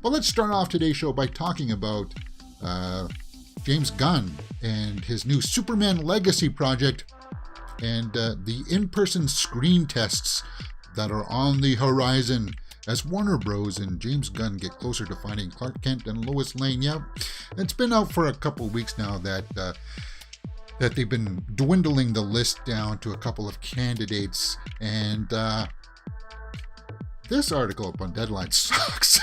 But let's start off today's show by talking about James Gunn and his new Superman Legacy project and the in-person screen tests that are on the horizon as Warner Bros. And James Gunn get closer to finding Clark Kent and Lois Lane. Yeah, it's been out for a couple of weeks now that they've been dwindling the list down to a couple of candidates, and this article up on Deadline sucks.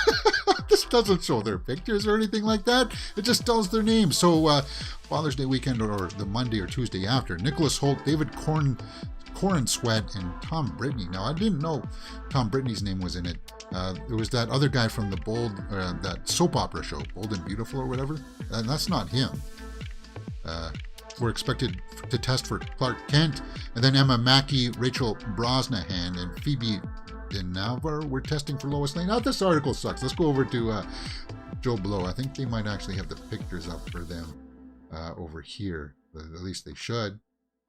This doesn't show their pictures or anything like that. It just tells their names. So Father's Day weekend or the Monday or Tuesday after, Nicholas Hoult, David Corenswet, and Tom Brittney. Now, I didn't know Tom Brittney's name was in it. There was that other guy from the that soap opera show, Bold and Beautiful or whatever. And that's not him. We're expected to test for Clark Kent, and then Emma Mackey, Rachel Brosnahan, and Phoebe Dynevor were testing for Lois Lane. Now, this article sucks. Let's go over to Joe Blow. I think they might actually have the pictures up for them over here. At least they should.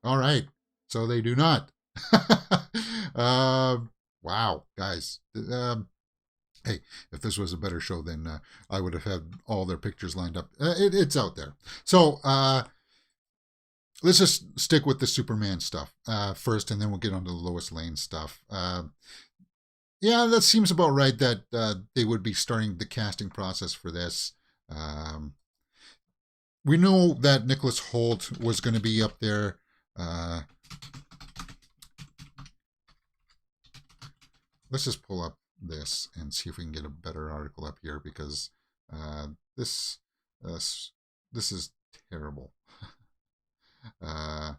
All right. So they do not. Wow, guys. Hey, if this was a better show, then I would have had all their pictures lined up. It's out there. So let's just stick with the Superman stuff first, and then we'll get on to the Lois Lane stuff. Yeah, that seems about right that they would be starting the casting process for this. We know that Nicholas Hoult was going to be up there. Let's just pull up this and see if we can get a better article up here, because this is terrible. All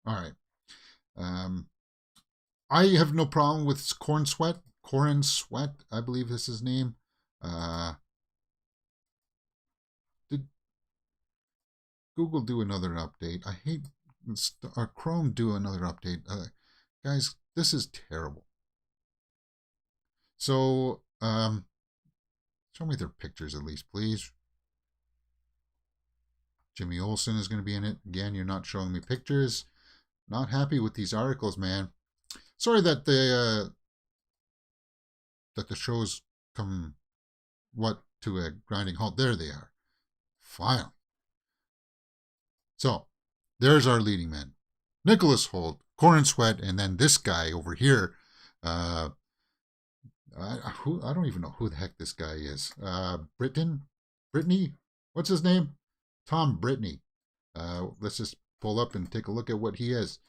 right. I have no problem with Corenswet, I believe this is his name. Did Google do another update? I hate, or Chrome do another update. Guys, this is terrible. So, show me their pictures at least, please. Jimmy Olsen is going to be in it. Again, you're not showing me pictures. Not happy with these articles, man. Sorry that the shows come to a grinding halt. There they are. Finally. So, there's our leading men. Nicholas Hoult, Corenswet, and then this guy over here. I don't even know who the heck this guy is. Brittney? What's his name? Tom Brittney. Let's just pull up and take a look at what he has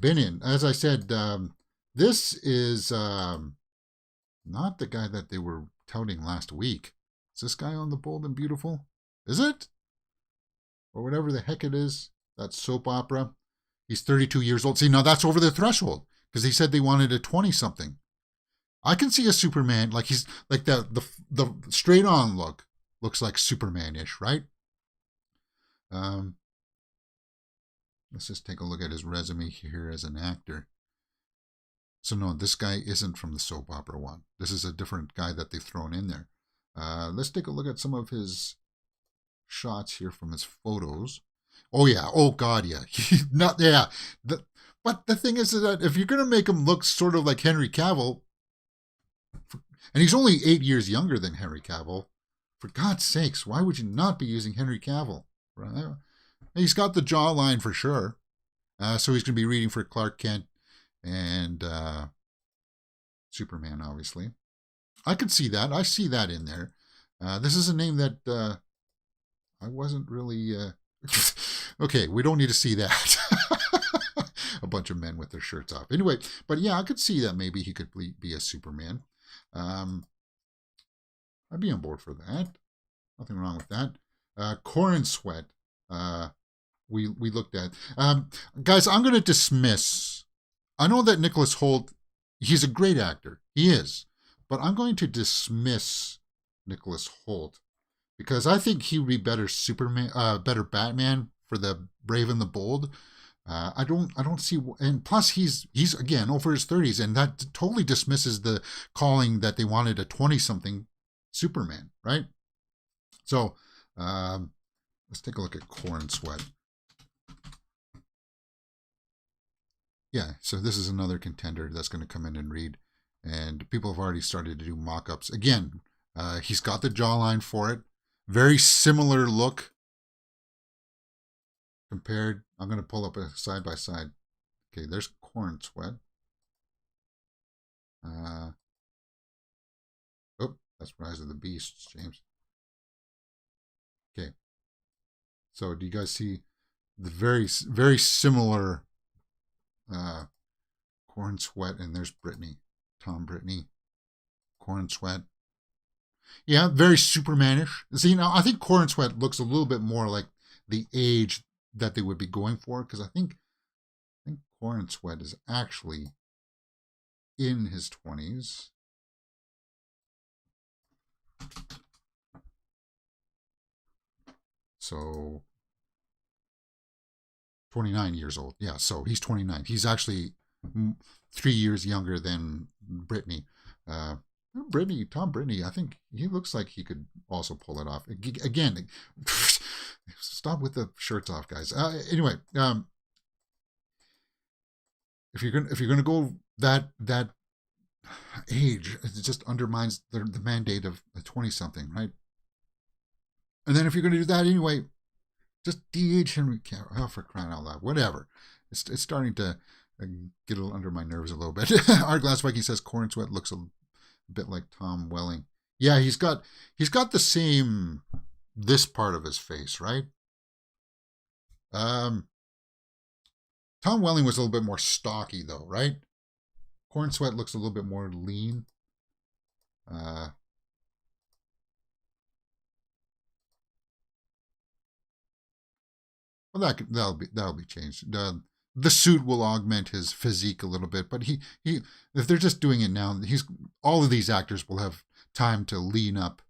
been in. As I said, this is not the guy that they were touting last week. Is this guy on the Bold and Beautiful? Is it? Or whatever the heck it is. That soap opera. He's 32 years old. See, now that's over the threshold, because he said they wanted a 20-something. I can see a Superman, like he's like the straight on look looks like Superman-ish, right? Let's just take a look at his resume here as an actor. So no, this guy isn't from the soap opera one. This is a different guy that they've thrown in there. Let's take a look at some of his shots here from his photos. Oh yeah, oh god, yeah. Not yeah. But the thing is that if you're gonna make him look sort of like Henry Cavill, and he's only 8 years younger than Henry Cavill, for God's sakes, why would you not be using Henry Cavill? Right? He's got the jawline for sure. So he's going to be reading for Clark Kent and Superman, obviously. I could see that. I see that in there. This is a name that I wasn't really... Okay, we don't need to see that. A bunch of men with their shirts off. Anyway, but yeah, I could see that maybe he could be a Superman. I'd be on board for that. Nothing wrong with that. Corenswet, we looked at. Guys, I'm going to dismiss. I know that Nicholas Hoult, he's a great actor. He is. But I'm going to dismiss Nicholas Hoult because I think he would be better better Batman for the Brave and the Bold. I don't see, and plus he's again over his 30s, and that totally dismisses the calling that they wanted a 20-something Superman, right? So let's take a look at Corenswet. Yeah, so this is another contender that's going to come in and read and people have already started to do mock-ups. Again, he's got the jawline for it. Very similar look compared. I'm going to pull up a side by side. Okay, there's Corn Sweat. Oh, that's Rise of the Beasts, James. Okay, so do you guys see the very similar Corn Sweat? And there's Brittany, Tom Brittany, Corn Sweat. Yeah, very Supermanish. See, now I think Corn Sweat looks a little bit more like the age that they would be going for, because I think Corn Sweat is actually in his 20s. So 29 years old. Yeah, so he's 29. He's actually 3 years younger than Brittany. Brittany, Tom Brittany, I think he looks like he could also pull it off. Again, stop with the shirts off, guys. Anyway, if you're gonna go that age, it just undermines the mandate of a 20-something, right? And then if you're gonna do that anyway, just DH Henry Cavill. Oh, for crying out loud. Whatever. It's starting to get a little under my nerves a little bit. Our Glass Viking says Corn Sweat looks a bit like Tom Welling. Yeah, he's got the same this part of his face, right? Tom Welling was a little bit more stocky though, right? Corn Sweat looks a little bit more lean. Well, that'll be changed. The suit will augment his physique a little bit, but he if they're just doing it now, all of these actors will have time to lean up,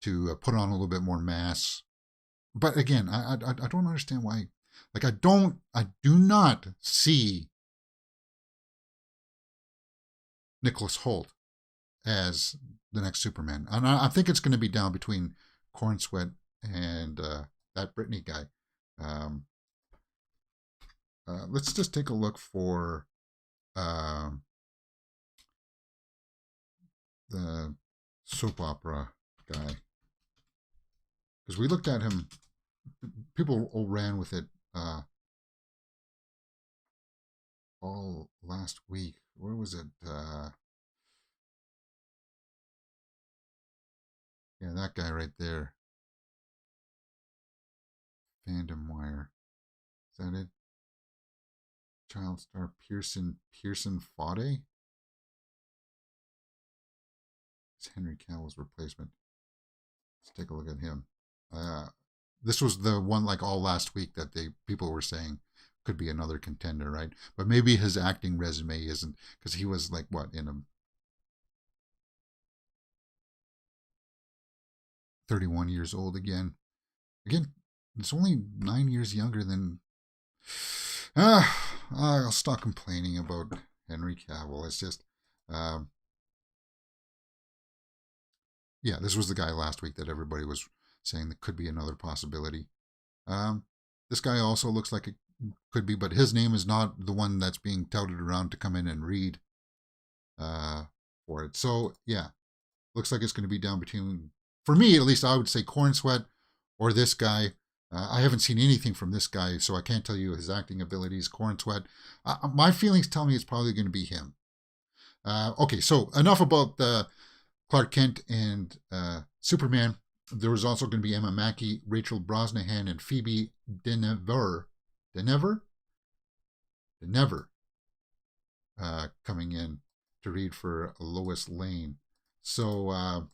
to put on a little bit more mass. But again, I don't understand why. Like I do not see Nicholas Hoult as the next Superman, and I think it's going to be down between Corn Sweat and that Brittany guy. Let's just take a look for the soap opera guy, because we looked at him. People all ran with it all last week. Where was it? Yeah, that guy right there. Fandom Wire. Is that it? Child star Pearson Fodde. It's Henry Cavill's replacement. Let's take a look at him. This was the one like all last week that people were saying could be another contender, right? But maybe his acting resume isn't, because he was like what, in a 31 years old again. Again, it's only 9 years younger than. I'll stop complaining about Henry Cavill. It's just, yeah, this was the guy last week that everybody was saying that could be another possibility. This guy also looks like it could be, but his name is not the one that's being touted around to come in and read for it. So yeah, looks like it's going to be down between, for me at least, I would say Corn Sweat or this guy. I haven't seen anything from this guy, so I can't tell you his acting abilities. Corn Sweat. My feelings tell me it's probably going to be him. Okay, so enough about Clark Kent and Superman. There was also going to be Emma Mackey, Rachel Brosnahan, and Phoebe Denever coming in to read for Lois Lane. So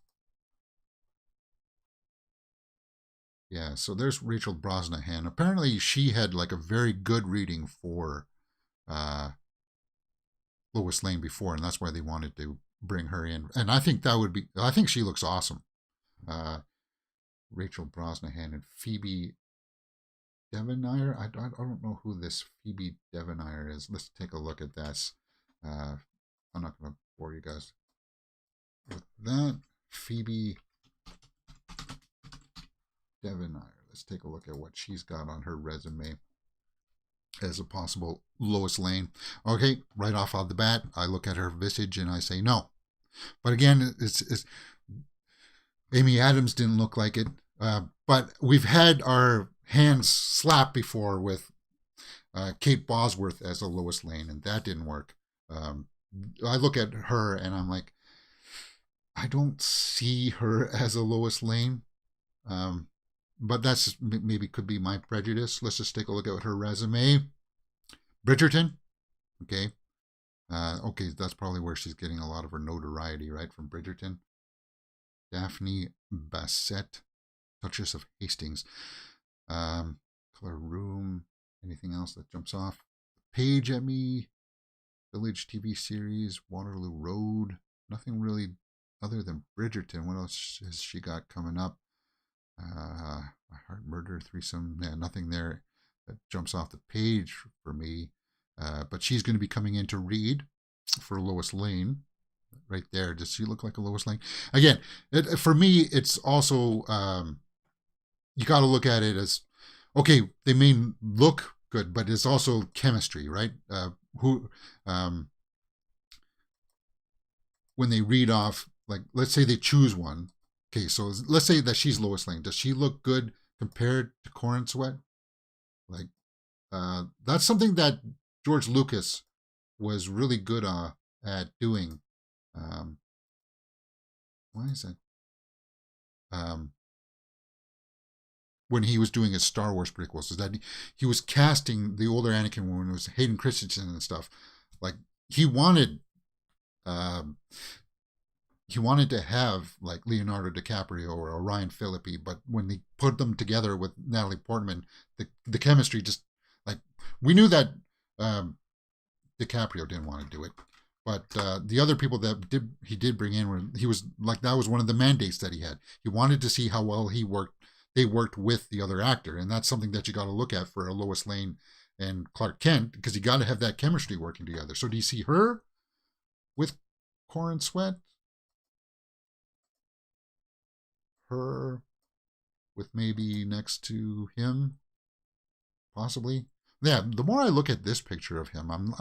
yeah, so there's Rachel Brosnahan. Apparently she had like a very good reading for Lois Lane before, and that's why they wanted to bring her in. And I think I think she looks awesome. Rachel Brosnahan and Phoebe Devanire. I don't know who this Phoebe Devanire is. Let's take a look at this. I'm not going to bore you guys with that. Phoebe Devanire. Let's take a look at what she's got on her resume. as a possible Lois Lane. Okay, right off of the bat, I look at her visage and I say no. But again, it's Amy Adams didn't look like it. But we've had our hands slapped before with Kate Bosworth as a Lois Lane, and that didn't work. I look at her and I'm like, I don't see her as a Lois Lane. But that's maybe could be my prejudice. Let's just take a look at her resume. Bridgerton, okay. Okay, that's probably where she's getting a lot of her notoriety, right, from Bridgerton. Daphne Bassett, Duchess of Hastings. Color Room. Anything else that jumps off the page at me? Village TV series, Waterloo Road. Nothing really other than Bridgerton. What else has she got coming up? Heart Murder, Threesome. Yeah, nothing there that jumps off the page for me. But she's going to be coming in to read for Lois Lane. Right there. Does she look like a Lois Lane? Again, for me, it's also, you got to look at it as, okay, they may look good, but it's also chemistry, right? When they read off, like, let's say they choose one. Okay, so let's say that she's Lois Lane. Does she look good compared to Corin Sweat? Like, that's something that George Lucas was really good at doing. Why is that? When he was doing his Star Wars prequels, is that he was casting the older Anakin when it was Hayden Christensen and stuff. Like he wanted to have like Leonardo DiCaprio or Ryan Phillippe, but when they put them together with Natalie Portman, the chemistry just like we knew that DiCaprio didn't want to do it, but the other people that he did bring in, he was like that was one of the mandates that he had. He wanted to see how well they worked with the other actor, and that's something that you got to look at for a Lois Lane and Clark Kent because you got to have that chemistry working together. So do you see her with Corin Sweat? Her with maybe next to him, possibly. Yeah, the more I look at this picture of him, I'm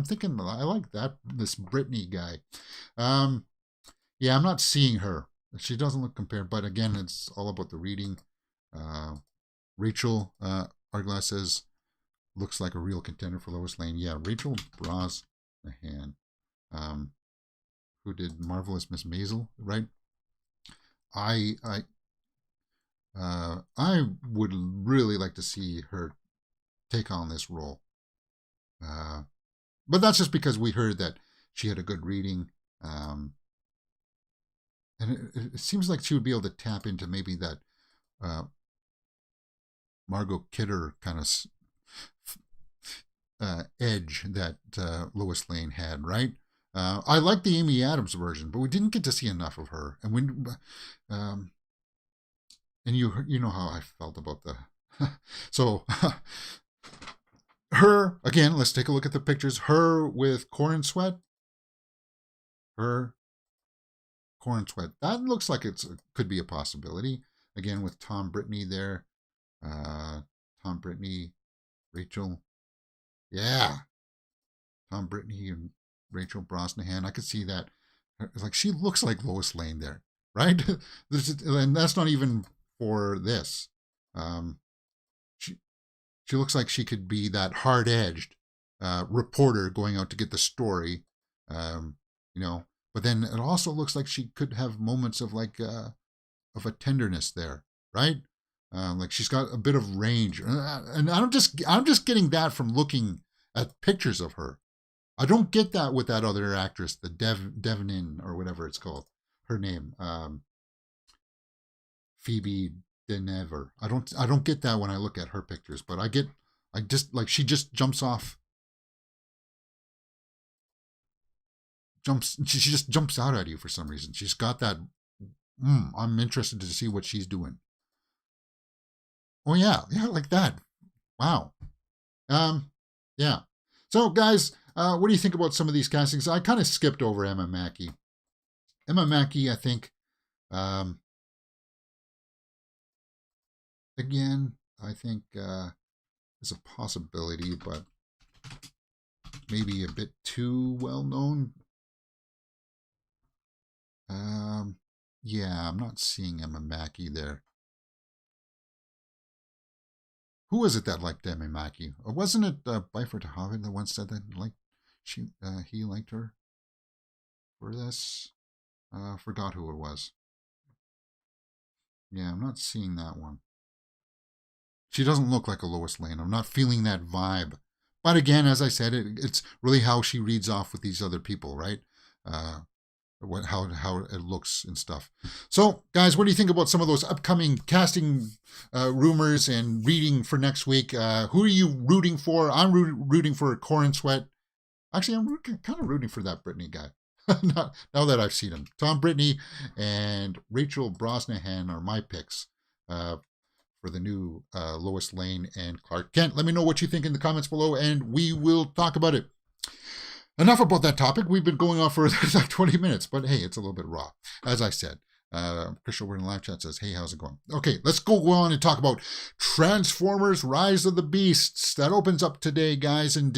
thinking I like this Brittany guy. Yeah, I'm not seeing her. She doesn't look compared, but again, it's all about the reading. Rachel Arglass says looks like a real contender for Lois Lane. Yeah, Rachel Brosnahan, who did Marvelous Miss Maisel, right? I would really like to see her take on this role. But that's just because we heard that she had a good reading. And it seems like she would be able to tap into maybe that Margot Kidder kind of edge that Lois Lane had, right? I like the Amy Adams version, but we didn't get to see enough of her. And and you know how I felt about the so her again. Let's take a look at the pictures. Her with Corin Sweat. Her Corin Sweat. That looks like it could be a possibility. Again with Tom Brittany there. Tom Brittany, Rachel. Yeah. Tom Brittany and Rachel Brosnahan. I could see that. Like she looks like Lois Lane there, right? And that's not even for this. She looks like she could be that hard-edged reporter going out to get the story, you know. But then it also looks like she could have moments of like of a tenderness there, right? Like she's got a bit of range, and I'm just getting that from looking at pictures of her. I don't get that with that other actress, the Devnin or whatever it's called. Her name, Phoebe Denever. I don't get that when I look at her pictures, but I just like she just she just jumps out at you for some reason. She's got that. I'm interested to see what she's doing. Oh yeah, like that. Wow. Yeah. So guys, what do you think about some of these castings? I kind of skipped over Emma Mackey. Emma Mackey, I think. Again, I think is a possibility, but maybe a bit too well known. Yeah, I'm not seeing Emma Mackey there. Who was it that liked Emma Mackey? Or wasn't it Byford Hovind that once said that he liked her for this? Forgot who it was. Yeah, I'm not seeing that one. She doesn't look like a Lois Lane. I'm not feeling that vibe. But again, as I said, it's really how she reads off with these other people, right? How it looks and stuff. So, guys, what do you think about some of those upcoming casting rumors and reading for next week? Who are you rooting for? I'm rooting for Corin Sweat. Actually, I'm kind of rooting for that Brittany guy. Now that I've seen him. Tom Brittany and Rachel Brosnahan are my picks for the new Lois Lane and Clark Kent. Let me know what you think in the comments below, and we will talk about it. Enough about that topic. We've been going on for like 20 minutes, but hey, it's a little bit raw. As I said, Crystal, we're in the live chat, says, hey, how's it going? Okay, let's go on and talk about Transformers Rise of the Beasts. That opens up today, guys, and